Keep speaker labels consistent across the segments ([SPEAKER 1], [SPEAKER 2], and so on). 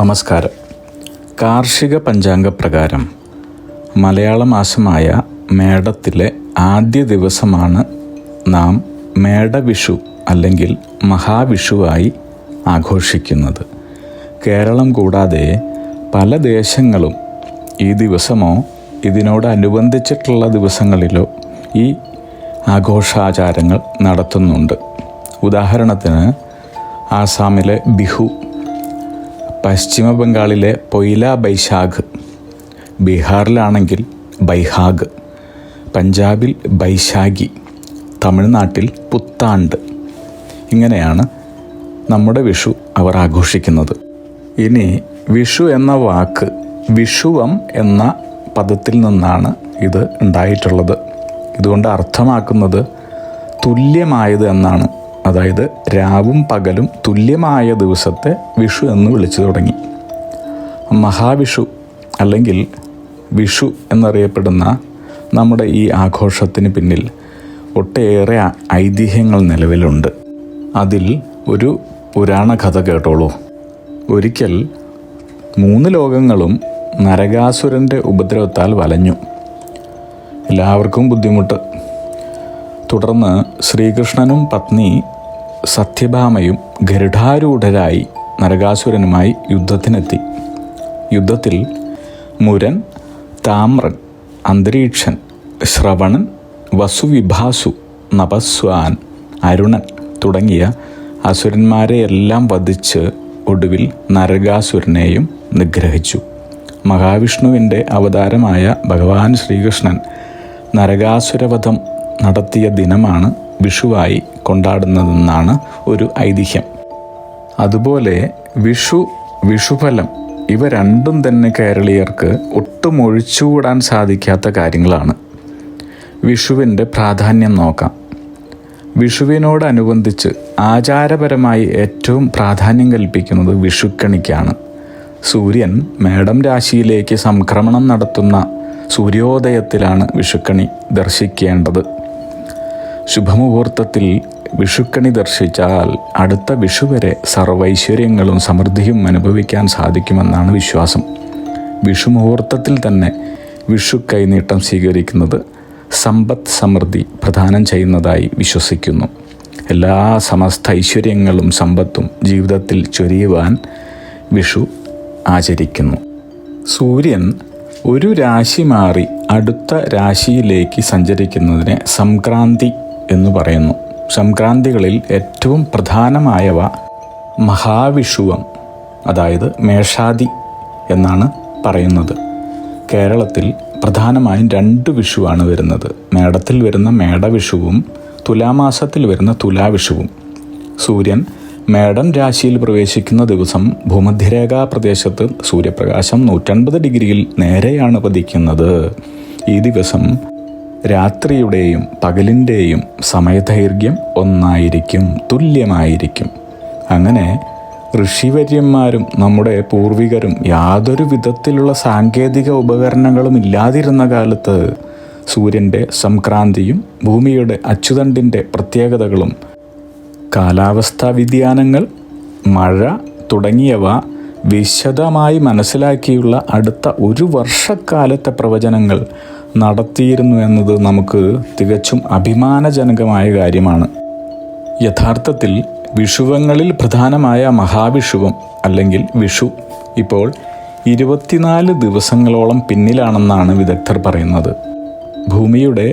[SPEAKER 1] നമസ്കാരം. കാർഷിക പഞ്ചാംഗപ്രകാരം മലയാള മാസമായ മേടത്തിലെ ആദ്യ ദിവസമാണ് നാം മേടവിഷു അല്ലെങ്കിൽ മഹാവിഷുവായി ആഘോഷിക്കുന്നത്. കേരളം കൂടാതെ പല ദേശങ്ങളും ഈ ദിവസമോ ഇതിനോടനുബന്ധിച്ചിട്ടുള്ള ദിവസങ്ങളിലോ ഈ ആഘോഷാചാരങ്ങൾ നടത്തുന്നുണ്ട്. ഉദാഹരണത്തിന് ആസാമിലെ ബിഹു, പശ്ചിമ ബംഗാളിലെ പൊയില ബൈശാഖ്, ബീഹാറിലാണെങ്കിൽ ബൈഹാഗ്, പഞ്ചാബിൽ ബൈശാഖി, തമിഴ്നാട്ടിൽ പുത്താണ്ട്. ഇങ്ങനെയാണ് നമ്മുടെ വിഷു അവർ ആഘോഷിക്കുന്നത്. ഇനി വിഷു എന്ന വാക്ക് വിഷുവം എന്ന പദത്തിൽ നിന്നാണ് ഇത് ഉണ്ടായിട്ടുള്ളത്. ഇതുകൊണ്ട് അർത്ഥമാക്കുന്നത് തുല്യമായത് എന്നാണ്. അതായത് രാവും പകലും തുല്യമായ ദിവസത്തെ വിഷു എന്ന് വിളിച്ചു തുടങ്ങി. മഹാവിഷു അല്ലെങ്കിൽ വിഷു എന്നറിയപ്പെടുന്ന നമ്മുടെ ഈ ആഘോഷത്തിന് പിന്നിൽ ഒട്ടേറെ ഐതിഹ്യങ്ങൾ നിലവിലുണ്ട്. അതിൽ ഒരു പുരാണ കഥ കേട്ടോളൂ. ഒരിക്കൽ 3 ലോകങ്ങളും നരകാസുരൻ്റെ ഉപദ്രവത്താൽ വലഞ്ഞു. എല്ലാവർക്കും ബുദ്ധിമുട്ട്. തുടർന്ന് ശ്രീകൃഷ്ണനും പത്നി സത്യഭാമയും ഗരുഡാരൂഢരായി നരകാസുരനുമായി യുദ്ധത്തിനെത്തി. യുദ്ധത്തിൽ മുരൻ, താമ്രൻ, അന്തരീക്ഷൻ, ശ്രവണൻ, വസുവിഭാസു, നപസ്വാൻ, അരുണൻ തുടങ്ങിയ അസുരന്മാരെയെല്ലാം വധിച്ച് ഒടുവിൽ നരകാസുരനെയും നിഗ്രഹിച്ചു. മഹാവിഷ്ണുവിൻ്റെ അവതാരമായ ഭഗവാൻ ശ്രീകൃഷ്ണൻ നരകാസുരവധം നടത്തിയ ദിനമാണ് വിഷുവായി കൊണ്ടാടുന്നതെന്നാണ് ഒരു ഐതിഹ്യം. അതുപോലെ വിഷു, വിഷുഫലം ഇവ രണ്ടും തന്നെ കേരളീയർക്ക് ഒട്ടും ഒഴിച്ചുകൂടാൻ സാധിക്കാത്ത കാര്യങ്ങളാണ്. വിഷുവിൻ്റെ പ്രാധാന്യം നോക്കാം. വിഷുവിനോടനുബന്ധിച്ച് ആചാരപരമായി ഏറ്റവും പ്രാധാന്യം കൽപ്പിക്കുന്നത് വിഷുക്കണിക്കാണ്. സൂര്യൻ മേടം രാശിയിലേക്ക് സംക്രമണം നടത്തുന്ന സൂര്യോദയത്തിലാണ് വിഷുക്കണി ദർശിക്കേണ്ടത്. ശുഭമുഹൂർത്തത്തിൽ വിഷുക്കണി ദർശിച്ചാൽ അടുത്ത വിഷു വരെ സർവൈശ്വര്യങ്ങളും സമൃദ്ധിയും അനുഭവിക്കാൻ സാധിക്കുമെന്നാണ് വിശ്വാസം. വിഷുമുഹൂർത്തത്തിൽ തന്നെ വിഷു കൈനീട്ടം സ്വീകരിക്കുന്നത് സമ്പത്ത് സമൃദ്ധി പ്രദാനം ചെയ്യുന്നതായി വിശ്വസിക്കുന്നു. എല്ലാ സമസ്ത ഐശ്വര്യങ്ങളും സമ്പത്തും ജീവിതത്തിൽ ചൊരിയുവാൻ വിഷു ആചരിക്കുന്നു. സൂര്യൻ ഒരു രാശി മാറി അടുത്ത രാശിയിലേക്ക് സഞ്ചരിക്കുന്നതിനെ സംക്രാന്തി എന്ന് പറയുന്നു. സംക്രാന്തികളിൽ ഏറ്റവും പ്രധാനമായവ മഹാവിഷുവം, അതായത് മേഷാദി എന്നാണ് പറയുന്നത്. കേരളത്തിൽ പ്രധാനമായും 2 വിഷുവാണ് വരുന്നത്. മേടത്തിൽ വരുന്ന മേടവിഷുവും തുലാമാസത്തിൽ വരുന്ന തുലാവിഷുവും. സൂര്യൻ മേടം രാശിയിൽ പ്രവേശിക്കുന്ന ദിവസം ഭൂമധ്യരേഖാ പ്രദേശത്ത് സൂര്യപ്രകാശം 180 ഡിഗ്രിയിൽ നേരെയാണ് പതിക്കുന്നത്. ഈ ദിവസം രാത്രിയുടെയും പകലിൻ്റെയും സമയദൈർഘ്യം ഒന്നായിരിക്കും, തുല്യമായിരിക്കും. അങ്ങനെ ഋഷിവര്യന്മാരും നമ്മുടെ പൂർവികരും യാതൊരു വിധത്തിലുള്ള സാങ്കേതിക ഉപകരണങ്ങളും ഇല്ലാതിരുന്ന കാലത്ത് സൂര്യൻ്റെ സംക്രാന്തിയും ഭൂമിയുടെ അച്ചുതണ്ടിൻ്റെ പ്രത്യേകതകളും കാലാവസ്ഥാ വ്യതിയാനങ്ങൾ, മഴ തുടങ്ങിയവ വിശദമായി മനസ്സിലാക്കിയുള്ള അടുത്ത 1 വർഷക്കാലത്തെ പ്രവചനങ്ങൾ നടത്തിയിരുന്നു എന്നത് നമുക്ക് തികച്ചും അഭിമാനജനകമായ കാര്യമാണ്. യഥാർത്ഥത്തിൽ വിഷുവങ്ങളിൽ പ്രധാനമായ മഹാവിഷുവം അല്ലെങ്കിൽ വിഷു ഇപ്പോൾ 24 ദിവസങ്ങളോളം പിന്നിലാണെന്നാണ് വിദഗ്ധർ പറയുന്നത്. ഭൂമിയുടെ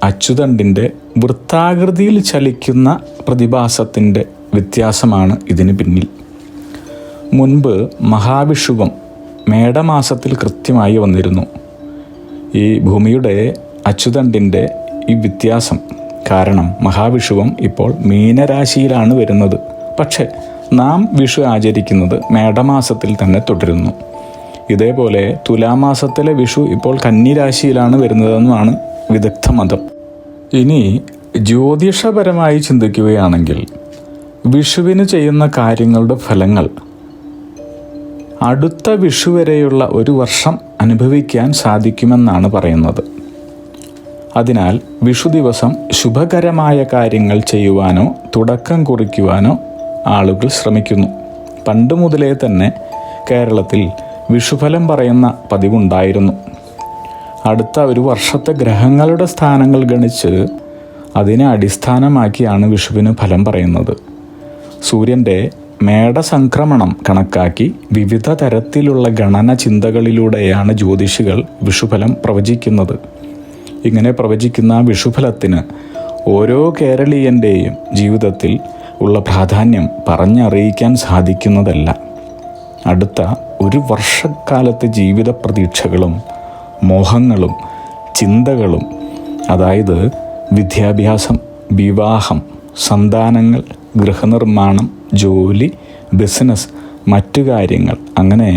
[SPEAKER 1] അച്ചുതണ്ടിൻ്റെ വൃത്താകൃതിയിൽ ചലിക്കുന്ന പ്രതിഭാസത്തിൻ്റെ വ്യത്യാസമാണ് ഇതിന് പിന്നിൽ. മുൻപ് മഹാവിഷുവം മേടമാസത്തിൽ കൃത്യമായി വന്നിരുന്നു. ഈ ഭൂമിയുടെ അച്ചുതണ്ടിൻ്റെ ഈ വ്യത്യാസം കാരണം മഹാവിഷുവം ഇപ്പോൾ മീനരാശിയിലാണ് വരുന്നത്. പക്ഷേ നാം വിഷു ആചരിക്കുന്നത് മേടമാസത്തിൽ തന്നെ തുടരുന്നു. ഇതേപോലെ തുലാമാസത്തിലെ വിഷു ഇപ്പോൾ കന്നിരാശിയിലാണ് വരുന്നതെന്നാണ് വിദഗ്ധ മതം. ഇനി ജ്യോതിഷപരമായി ചിന്തിക്കുകയാണെങ്കിൽ വിഷുവിന് ചെയ്യുന്ന കാര്യങ്ങളുടെ ഫലങ്ങൾ അടുത്ത വിഷു വരെയുള്ള 1 വർഷം അനുഭവിക്കാൻ സാധിക്കുമെന്നാണ് പറയുന്നത്. അതിനാൽ വിഷു ദിവസം ശുഭകരമായ കാര്യങ്ങൾ ചെയ്യുവാനോ തുടക്കം കുറിക്കുവാനോ ആളുകൾ ശ്രമിക്കുന്നു. പണ്ട് മുതലേ തന്നെ കേരളത്തിൽ വിഷുഫലം പറയുന്ന പതിവുണ്ടായിരുന്നു. അടുത്ത ഒരു വർഷത്തെ ഗ്രഹങ്ങളുടെ സ്ഥാനങ്ങൾ ഗണിച്ച് അതിനെ അടിസ്ഥാനമാക്കിയാണ് വിഷുവിന് ഫലം പറയുന്നത്. സൂര്യൻ്റെ മേടസംക്രമണം കണക്കാക്കി വിവിധ തരത്തിലുള്ള ഗണന ചിന്തകളിലൂടെയാണ് ജ്യോതിഷികൾ വിഷുഫലം പ്രവചിക്കുന്നത്. ഇങ്ങനെ പ്രവചിക്കുന്ന വിഷുഫലത്തിന് ഓരോ കേരളീയൻ്റെയും ജീവിതത്തിൽ ഉള്ള പ്രാധാന്യം പറഞ്ഞറിയിക്കാൻ സാധിക്കുന്നതല്ല. അടുത്ത ഒരു വർഷക്കാലത്തെ ജീവിത പ്രതീക്ഷകളും മോഹങ്ങളും ചിന്തകളും, അതായത് വിദ്യാഭ്യാസം, വിവാഹം, സന്താനങ്ങൾ, ഗൃഹനിർമ്മാണം, ജോലി, ബിസിനസ്, മറ്റു കാര്യങ്ങൾ, അങ്ങനെ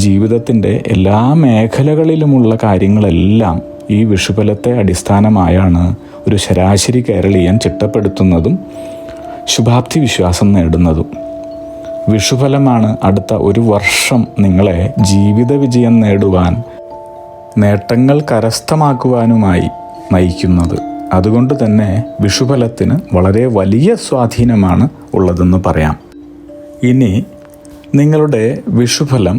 [SPEAKER 1] ജീവിതത്തിൻ്റെ എല്ലാ മേഖലകളിലുമുള്ള കാര്യങ്ങളെല്ലാം ഈ വിഷുഫലത്തെ അടിസ്ഥാനമായാണ് ഒരു ശരാശരി കേരളീയൻ ചിട്ടപ്പെടുത്തുന്നതും ശുഭാപ്തി വിശ്വാസം നേടുന്നതും. വിഷുഫലമാണ് അടുത്ത ഒരു വർഷം നിങ്ങളെ ജീവിത വിജയം നേടുവാൻ, നേട്ടങ്ങൾ കരസ്ഥമാക്കുവാനുമായി നയിക്കുന്നത്. അതുകൊണ്ട് തന്നെ വിഷുഫലത്തിന് വളരെ വലിയ സ്വാധീനമാണ് ഉള്ളതെന്ന് പറയാം. ഇനി നിങ്ങളുടെ വിഷുഫലം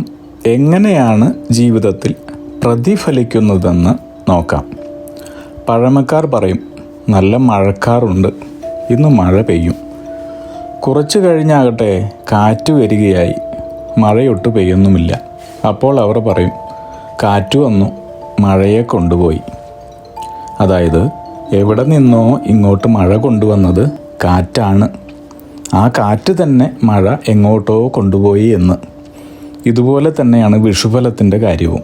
[SPEAKER 1] എങ്ങനെയാണ് ജീവിതത്തിൽ പ്രതിഫലിക്കുന്നതെന്ന് നോക്കാം. പഴമക്കാർ പറയും, നല്ല മഴക്കാറുണ്ട്, ഇന്ന് മഴ പെയ്യും. കുറച്ച് കഴിഞ്ഞാകട്ടെ കാറ്റ് വരികയായി, മഴയൊട്ട് പെയ്യുന്നുമില്ല. അപ്പോൾ അവർ പറയും, കാറ്റ് വന്നു, മഴയെ കൊണ്ടുപോയി. അതായത് എവിടെ നിന്നോ ഇങ്ങോട്ട് മഴ കൊണ്ടുവന്നത് കാറ്റാണ്, ആ കാറ്റ് തന്നെ മഴ എങ്ങോട്ടോ കൊണ്ടുപോയി എന്ന്. ഇതുപോലെ തന്നെയാണ് വിഷുഫലത്തിൻ്റെ കാര്യവും.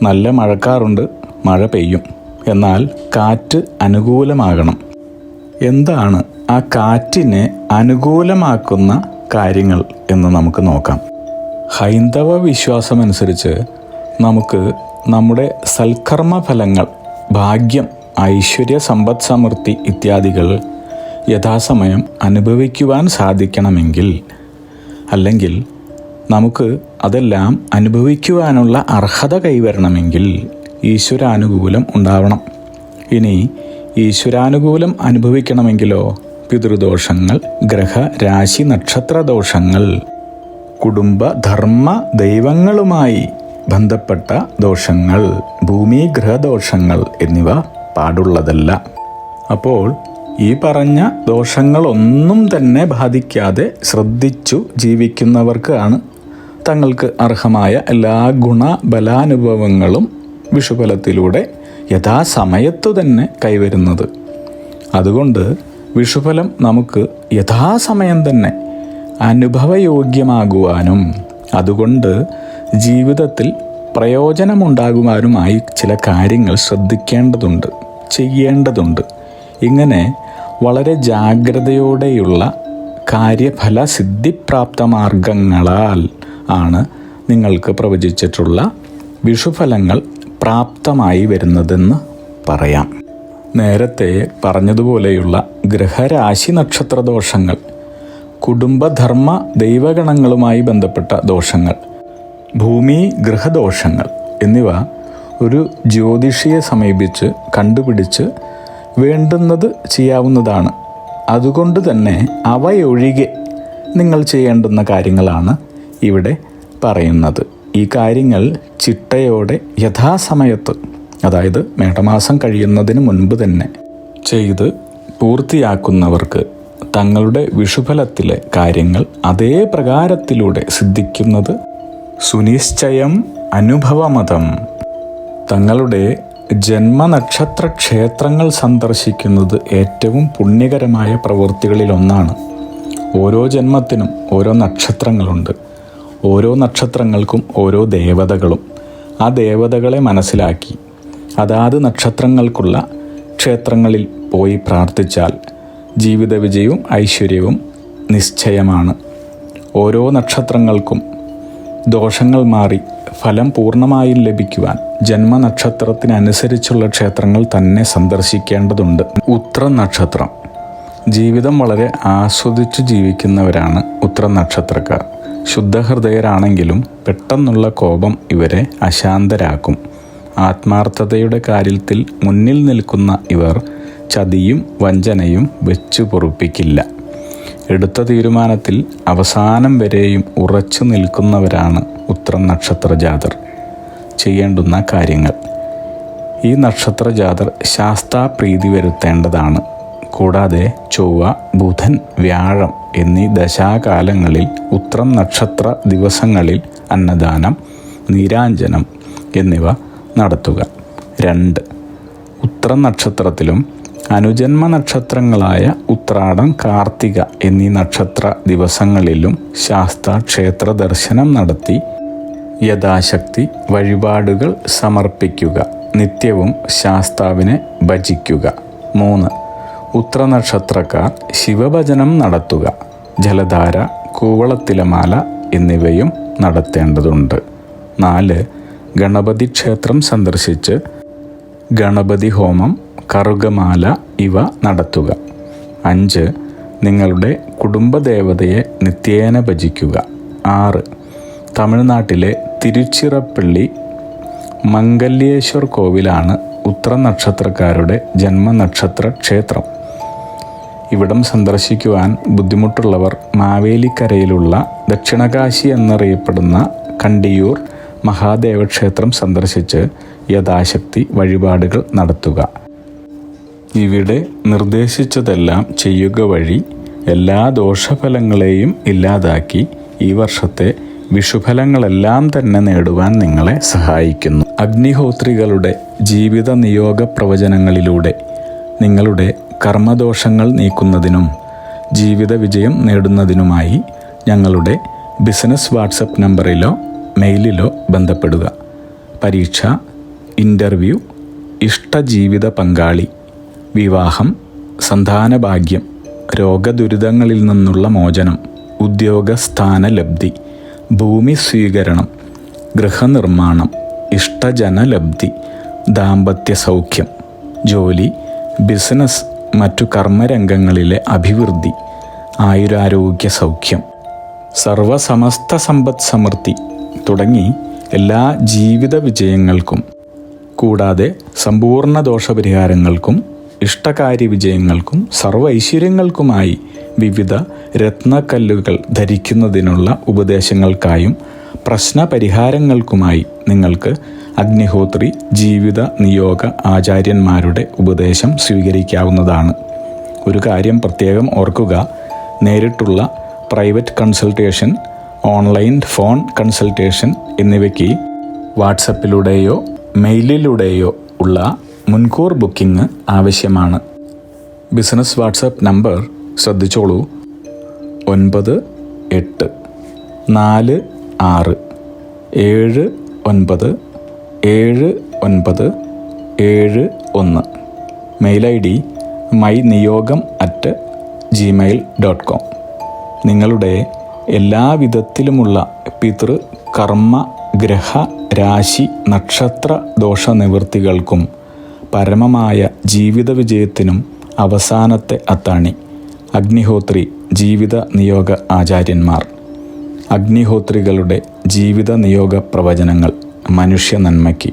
[SPEAKER 1] നല്ല മഴക്കാറുണ്ട്, മഴ പെയ്യും, എന്നാൽ കാറ്റ് അനുകൂലമാകണം. എന്താണ് ആ കാറ്റിനെ അനുകൂലമാക്കുന്ന കാര്യങ്ങൾ എന്ന് നമുക്ക് നോക്കാം. ഹൈന്ദവ വിശ്വാസമനുസരിച്ച് നമുക്ക് നമ്മുടെ സൽക്കർമ്മ ഫലങ്ങൾ, ഭാഗ്യം, ഐശ്വര്യ, സമ്പദ് സമൃദ്ധി ഇത്യാദികൾ യഥാസമയം അനുഭവിക്കുവാൻ സാധിക്കണമെങ്കിൽ, അല്ലെങ്കിൽ നമുക്ക് അതെല്ലാം അനുഭവിക്കുവാനുള്ള അർഹത കൈവരണമെങ്കിൽ ഈശ്വരാനുകൂലം ഉണ്ടാവണം. ഇനി ഈശ്വരാനുകൂലം അനുഭവിക്കണമെങ്കിലോ പിതൃദോഷങ്ങൾ, ഗ്രഹ രാശി നക്ഷത്ര ദോഷങ്ങൾ, കുടുംബ ധർമ്മ ദൈവങ്ങളുമായി ബന്ധപ്പെട്ട ദോഷങ്ങൾ, ഭൂമി ഗ്രഹദോഷങ്ങൾ എന്നിവ പാടുള്ളതല്ല. അപ്പോൾ ഈ പറഞ്ഞ ദോഷങ്ങളൊന്നും തന്നെ ബാധിക്കാതെ ശ്രദ്ധിച്ചു ജീവിക്കുന്നവർക്കാണ് തങ്ങൾക്ക് അർഹമായ എല്ലാ ഗുണബലാനുഭവങ്ങളും വിഷുഫലത്തിലൂടെ യഥാസമയത്തു തന്നെ കൈവരുന്നത്. അതുകൊണ്ട് വിഷുഫലം നമുക്ക് യഥാസമയം തന്നെ അനുഭവയോഗ്യമാകുവാനും അതുകൊണ്ട് ജീവിതത്തിൽ പ്രയോജനമുണ്ടാകുവാനുമായി ചില കാര്യങ്ങൾ ശ്രദ്ധിക്കേണ്ടതുണ്ട്, ചെയ്യേണ്ടതുണ്ട്. ഇങ്ങനെ വളരെ ജാഗ്രതയോടെയുള്ള കാര്യഫല സിദ്ധിപ്രാപ്ത മാർഗങ്ങളാൽ ആണ് നിങ്ങൾക്ക് പ്രവചിച്ചിട്ടുള്ള വിഷുഫലങ്ങൾ പ്രാപ്തമായി വരുന്നതെന്ന് പറയാം. നേരത്തെ പറഞ്ഞതുപോലെയുള്ള ഗ്രഹരാശി നക്ഷത്ര ദോഷങ്ങൾ, കുടുംബധർമ്മ ദൈവഗണങ്ങളുമായി ബന്ധപ്പെട്ട ദോഷങ്ങൾ, ഭൂമി ഗൃഹദോഷങ്ങൾ എന്നിവ ഒരു ജ്യോതിഷിയെ സമീപിച്ച് കണ്ടുപിടിച്ച് വേണ്ടുന്നത് ചെയ്യാവുന്നതാണ്. അതുകൊണ്ട് തന്നെ അവയൊഴികെ നിങ്ങൾ ചെയ്യേണ്ടുന്ന കാര്യങ്ങളാണ് ഇവിടെ പറയുന്നത്. ഈ കാര്യങ്ങൾ ചിട്ടയോടെ യഥാസമയത്ത്, അതായത് മേടമാസം കഴിയുന്നതിന് മുൻപ് തന്നെ ചെയ്ത് പൂർത്തിയാക്കുന്നവർക്ക് തങ്ങളുടെ വിഷുഫലത്തിലെ കാര്യങ്ങൾ അതേ പ്രകാരത്തിലൂടെ സിദ്ധിക്കുന്നത് സുനിശ്ചയം അനുഭവമതം. തങ്ങളുടെ ജന്മനക്ഷത്ര ക്ഷേത്രങ്ങൾ സന്ദർശിക്കുന്നത് ഏറ്റവും പുണ്യകരമായ പ്രവൃത്തികളിലൊന്നാണ്. ഓരോ ജന്മത്തിനും ഓരോ നക്ഷത്രങ്ങളുണ്ട്. ഓരോ നക്ഷത്രങ്ങൾക്കും ഓരോ ദേവതകളും. ആ ദേവതകളെ മനസ്സിലാക്കി അതാത് നക്ഷത്രങ്ങൾക്കുള്ള ക്ഷേത്രങ്ങളിൽ പോയി പ്രാർത്ഥിച്ചാൽ ജീവിത വിജയവും ഐശ്വര്യവും നിശ്ചയമാണ്. ഓരോ നക്ഷത്രങ്ങൾക്കും ദോഷങ്ങൾ മാറി ഫലം പൂർണ്ണമായും ലഭിക്കുവാൻ ജന്മനക്ഷത്രത്തിനനുസരിച്ചുള്ള ക്ഷേത്രങ്ങൾ തന്നെ സന്ദർശിക്കേണ്ടതുണ്ട്. ഉത്ര നക്ഷത്രം. ജീവിതം വളരെ ആസ്വദിച്ചു ജീവിക്കുന്നവരാണ് ഉത്ര നക്ഷത്രക്കാർ. ശുദ്ധഹൃദയരാണെങ്കിലും പെട്ടെന്നുള്ള കോപം ഇവരെ അശാന്തരാക്കും. ആത്മാർത്ഥതയുടെ കാര്യത്തിൽ മുന്നിൽ നിൽക്കുന്ന ഇവർ ചതിയും വഞ്ചനയും വെച്ചു പൊറുപ്പിക്കില്ല. എടുത്ത തീരുമാനത്തിൽ അവസാനം വരെയും ഉറച്ചു നിൽക്കുന്നവരാണ് ഉത്രം നക്ഷത്ര ജാതർ. ചെയ്യേണ്ടുന്ന കാര്യങ്ങൾ: ഈ നക്ഷത്ര ജാതർ ശാസ്താപ്രീതി വരുത്തേണ്ടതാണ്. കൂടാതെ ചൊവ്വ, ബുധൻ, വ്യാഴം എന്നീ ദശാകാലങ്ങളിൽ ഉത്രം നക്ഷത്ര ദിവസങ്ങളിൽ അന്നദാനം, നീരാഞ്ജനം എന്നിവ നടത്തുക. 2. ഉത്രം നക്ഷത്രത്തിലും അനുജന്മ നക്ഷത്രങ്ങളായ ഉത്രാടം, കാർത്തിക എന്നീ നക്ഷത്ര ദിവസങ്ങളിലും ശാസ്താ ക്ഷേത്ര ദർശനം നടത്തി യഥാശക്തി വഴിപാടുകൾ സമർപ്പിക്കുക. നിത്യവും ശാസ്താവിനെ ഭജിക്കുക. 3. ഉത്രനക്ഷത്രക്കാർ ശിവഭജനം നടത്തുക. ജലധാര, കൂവളത്തിലമാല എന്നിവയും നടത്തേണ്ടതുണ്ട്. 4. ഗണപതി ക്ഷേത്രം സന്ദർശിച്ച് ഗണപതി ഹോമം, കറുകമാല ഇവ നടത്തുക. 5. നിങ്ങളുടെ കുടുംബദേവതയെ നിത്യേന ഭജിക്കുക. 6. തമിഴ്നാട്ടിലെ തിരുച്ചിറപ്പള്ളി മംഗല്യേശ്വർ കോവിലാണ് ഉത്രനക്ഷത്രക്കാരുടെ ജന്മനക്ഷത്ര ക്ഷേത്രം. ഇവിടം സന്ദർശിക്കുവാൻ ബുദ്ധിമുട്ടുള്ളവർ മാവേലിക്കരയിലുള്ള ദക്ഷിണകാശി എന്നറിയപ്പെടുന്ന കണ്ടിയൂർ മഹാദേവ ക്ഷേത്രം സന്ദർശിച്ച് യഥാശക്തി വഴിപാടുകൾ നടത്തുക. ഇവിടെ നിർദ്ദേശിച്ചതെല്ലാം ചെയ്യുക വഴി എല്ലാ ദോഷഫലങ്ങളെയും ഇല്ലാതാക്കി ഈ വർഷത്തെ വിഷുഫലങ്ങളെല്ലാം തന്നെ നേടുവാൻ നിങ്ങളെ സഹായിക്കുന്നു. അഗ്നിഹോത്രികളുടെ ജീവിത നിയോഗ പ്രവചനങ്ങളിലൂടെ നിങ്ങളുടെ കർമ്മദോഷങ്ങൾ നീക്കുന്നതിനും ജീവിത വിജയം നേടുന്നതിനുമായി ഞങ്ങളുടെ ബിസിനസ് വാട്സപ്പ് നമ്പറിലോ മെയിലിലോ ബന്ധപ്പെടുക. പരീക്ഷ, ഇൻ്റർവ്യൂ, ഇഷ്ടജീവിത പങ്കാളി, വിവാഹം, സന്താനഭാഗ്യം, രോഗദുരിതങ്ങളിൽ നിന്നുള്ള മോചനം, ഉദ്യോഗസ്ഥാന ലബ്ധി, ഭൂമി സ്വീകരണം, ഗൃഹനിർമ്മാണം, ഇഷ്ടജനലബ്ധി, ദാമ്പത്യ സൗഖ്യം, ജോലി, ബിസിനസ്, മറ്റു കർമ്മരംഗങ്ങളിലെ അഭിവൃദ്ധി, ആയുരാരോഗ്യ സൗഖ്യം, സർവസമസ്ത സമ്പദ് സമൃദ്ധി തുടങ്ങി എല്ലാ ജീവിത വിജയങ്ങൾക്കും കൂടാതെ സമ്പൂർണ്ണ ദോഷപരിഹാരങ്ങൾക്കും ഇഷ്ടകാര്യ വിജയങ്ങൾക്കും സർവ്വ ഐശ്വര്യങ്ങൾക്കുമായി വിവിധ രത്നക്കല്ലുകൾ ധരിക്കുന്നതിനുള്ള ഉപദേശങ്ങൾക്കായും പ്രശ്നപരിഹാരങ്ങൾക്കുമായി നിങ്ങൾക്ക് അഗ്നിഹോത്രി ജീവിത നിയോഗ ആചാര്യന്മാരുടെ ഉപദേശം സ്വീകരിക്കാവുന്നതാണ്. ഒരു കാര്യം പ്രത്യേകം ഓർക്കുക: നേരിട്ടുള്ള private consultation, online phone consultation എന്നിവയ്ക്ക് വാട്സപ്പിലൂടെയോ മെയിലിലൂടെയോ ഉള്ള മുൻകൂർ ബുക്കിംഗ് ആവശ്യമാണ്. ബിസിനസ് വാട്സപ്പ് നമ്പർ ശ്രദ്ധിച്ചോളൂ: 9846797971. Mail ID myniyogam@gmail.com. നിങ്ങളുടെ എല്ലാവിധത്തിലുമുള്ള പിതൃ, കർമ്മ, ഗ്രഹ, രാശി, നക്ഷത്ര ദോഷനിവൃത്തികൾക്കും പരമമായ ജീവിത വിജയത്തിനും അവസാനത്തെ അത്താണി അഗ്നിഹോത്രി ജീവിത നിയോഗ ആചാര്യന്മാർ. അഗ്നിഹോത്രികളുടെ ജീവിത നിയോഗ പ്രവചനങ്ങൾ മനുഷ്യ നന്മയ്ക്ക്.